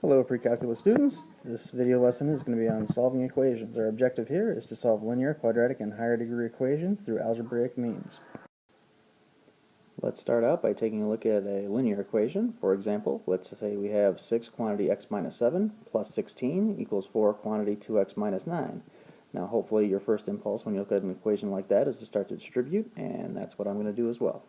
Hello pre-calculus students. This video lesson is going to be on solving equations. Our objective here is to solve linear, quadratic, and higher degree equations through algebraic means. Let's start out by taking a look at a linear equation. For example, let's say we have 6 quantity x minus 7 plus 16 equals 4 quantity 2x minus 9. Now hopefully your first impulse when you look at an equation like that is to start to distribute, and that's what I'm going to do as well.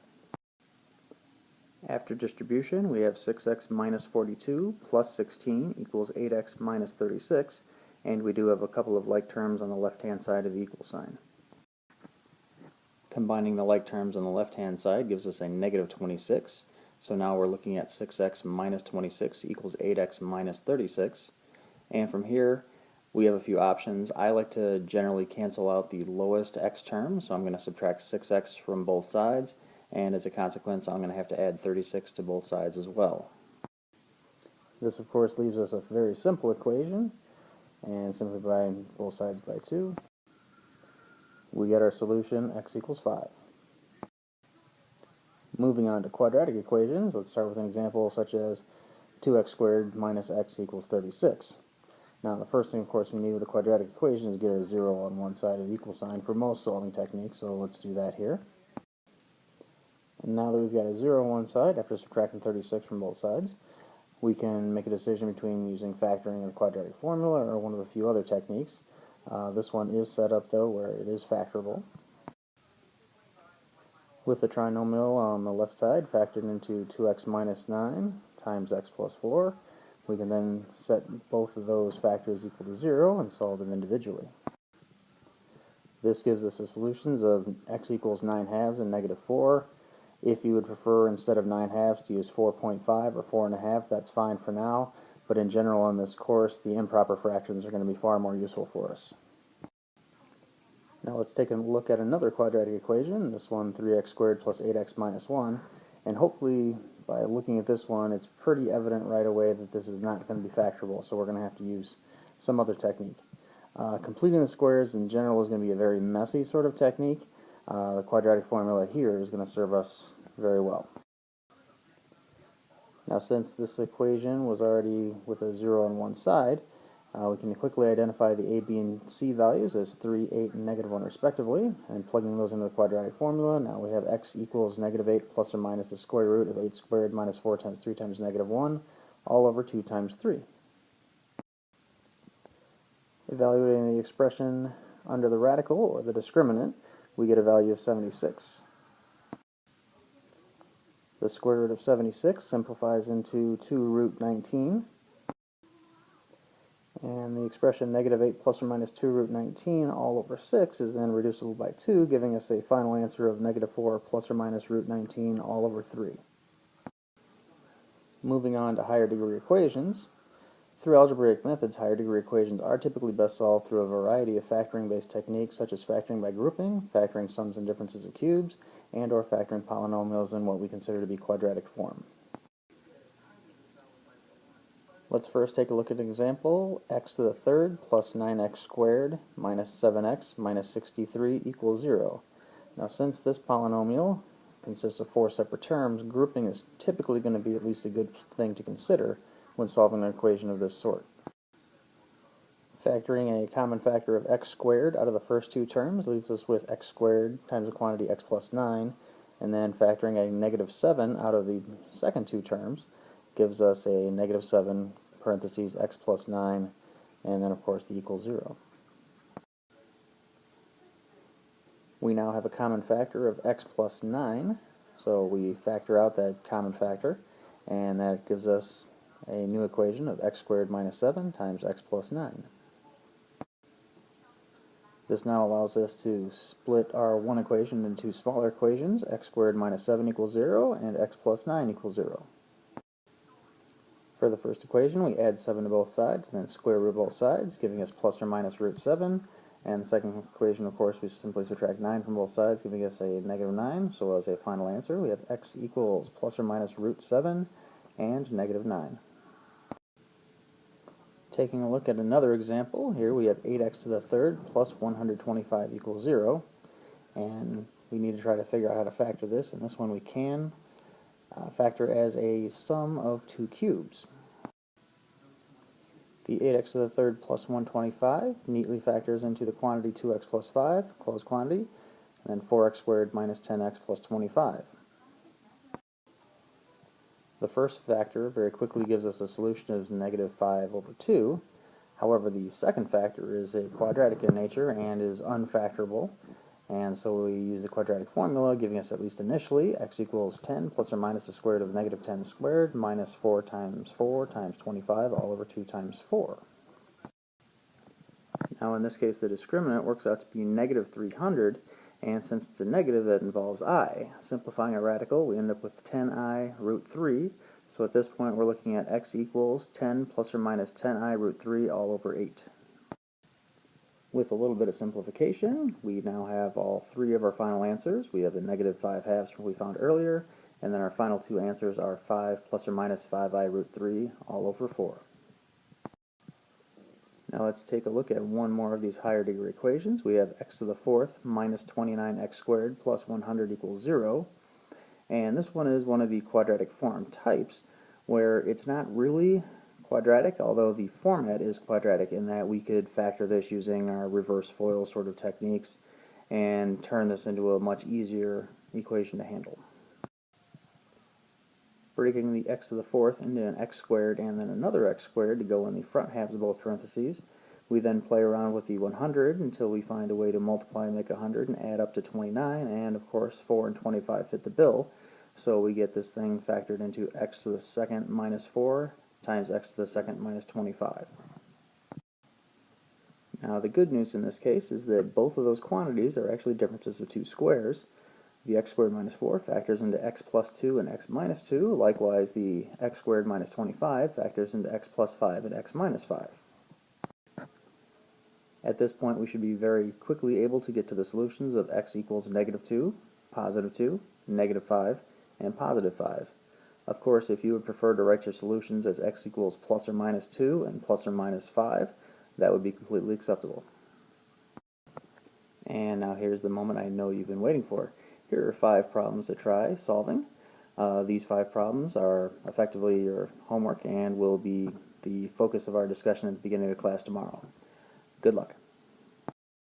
After distribution, we have 6x minus 42 plus 16 equals 8x minus 36, and we do have a couple of like terms on the left-hand side of the equal sign. Combining the like terms on the left-hand side gives us a negative 26, so now we're looking at 6x minus 26 equals 8x minus 36, and from here we have a few options. I like to generally cancel out the lowest x term, so I'm going to subtract 6x from both sides, and as a consequence I'm going to have to add 36 to both sides as well. This of course leaves us a very simple equation, and simply dividing both sides by 2 we get our solution x equals 5. Moving on to quadratic equations, let's start with an example such as 2x squared minus x equals 36. Now the first thing of course we need with a quadratic equation is get a 0 on one side of the equal sign for most solving techniques, so let's do that here. And now that we've got a 0 on one side, after subtracting 36 from both sides, we can make a decision between using factoring the quadratic formula or one of a few other techniques. This one is set up though where it is factorable. With the trinomial on the left side factored into 2x minus 9 times x plus 4, we can then set both of those factors equal to 0 and solve them individually. This gives us the solutions of x equals 9 halves and negative 4. If you would prefer, instead of 9 halves, to use 4.5 or 4.5, that's fine for now, but in general on this course, the improper fractions are going to be far more useful for us. Now let's take a look at another quadratic equation, this one 3x squared plus 8x minus 1, and hopefully by looking at this one, it's pretty evident right away that this is not going to be factorable, so we're going to have to use some other technique. Completing the squares in general is going to be a very messy sort of technique. The quadratic formula here is going to serve us very well. Now since this equation was already with a 0 on one side, we can quickly identify the a, b, and c values as 3, 8, and negative 1 respectively, and plugging those into the quadratic formula, now we have x equals negative 8 plus or minus the square root of 8 squared minus 4 times 3 times negative 1, all over 2 times 3. Evaluating the expression under the radical, or the discriminant, we get a value of 76. The square root of 76 simplifies into 2 root 19, and the expression negative 8 plus or minus 2 root 19 all over 6 is then reducible by 2, giving us a final answer of negative 4 plus or minus root 19 all over 3. Moving on to higher degree equations. Through algebraic methods, higher degree equations are typically best solved through a variety of factoring-based techniques such as factoring by grouping, factoring sums and differences of cubes, and or factoring polynomials in what we consider to be quadratic form. Let's first take a look at an example. X to the third plus 9x squared minus 7x minus 63 equals 0. Now since this polynomial consists of 4 separate terms, grouping is typically going to be at least a good thing to consider when solving an equation of this sort. Factoring a common factor of x squared out of the first two terms leaves us with x squared times the quantity x plus 9, and then factoring a negative 7 out of the second two terms gives us a negative 7 parentheses x plus 9, and then of course the equals 0. We now have a common factor of x plus 9, so we factor out that common factor, and that gives us a new equation of x squared minus 7 times x plus 9. This now allows us to split our one equation into smaller equations, x squared minus 7 equals 0 and x plus 9 equals 0. For the first equation, we add 7 to both sides and then square root both sides, giving us plus or minus root 7. And the second equation, of course, we simply subtract 9 from both sides, giving us a negative 9. So as a final answer, we have x equals plus or minus root 7 and negative 9. Taking a look at another example, here we have 8x to the third plus 125 equals 0, and we need to try to figure out how to factor this, and this one we can factor as a sum of two cubes. The 8x to the third plus 125 neatly factors into the quantity 2x plus 5, closed quantity, and then 4x squared minus 10x plus 25. The first factor very quickly gives us a solution of negative 5 over 2. However, the second factor is a quadratic in nature and is unfactorable. And so we use the quadratic formula, giving us at least initially x equals 10 plus or minus the square root of negative 10 squared minus 4 times 25 all over 2 times 4. Now in this case the discriminant works out to be negative 300, and since it's a negative that involves I. Simplifying a radical, we end up with 10I root 3. So at this point we're looking at x equals 10 plus or minus 10I root 3 all over 8. With a little bit of simplification, we now have all three of our final answers. We have the negative 5 halves we found earlier, and then our final two answers are 5 plus or minus 5I root 3 all over 4. Now let's take a look at one more of these higher degree equations. We have x to the fourth minus 29x squared plus 100 equals 0. And this one is one of the quadratic form types where it's not really quadratic, although the format is quadratic in that we could factor this using our reverse FOIL sort of techniques and turn this into a much easier equation to handle. Breaking the x to the fourth into an x squared and then another x squared to go in the front halves of both parentheses, we then play around with the 100 until we find a way to multiply and make 100 and add up to 29, and of course 4 and 25 fit the bill, so we get this thing factored into x to the second minus 4 times x to the second minus 25. Now the good news in this case is that both of those quantities are actually differences of two squares. The x squared minus 4 factors into x plus 2 and x minus 2. Likewise, the x squared minus 25 factors into x plus 5 and x minus 5. At this point, we should be very quickly able to get to the solutions of x equals negative 2, positive 2, negative 5, and positive 5. Of course, if you would prefer to write your solutions as x equals plus or minus 2 and plus or minus 5, that would be completely acceptable. And now here's the moment I know you've been waiting for. Here are 5 problems to try solving. These 5 problems are effectively your homework and will be the focus of our discussion at the beginning of class tomorrow. Good luck.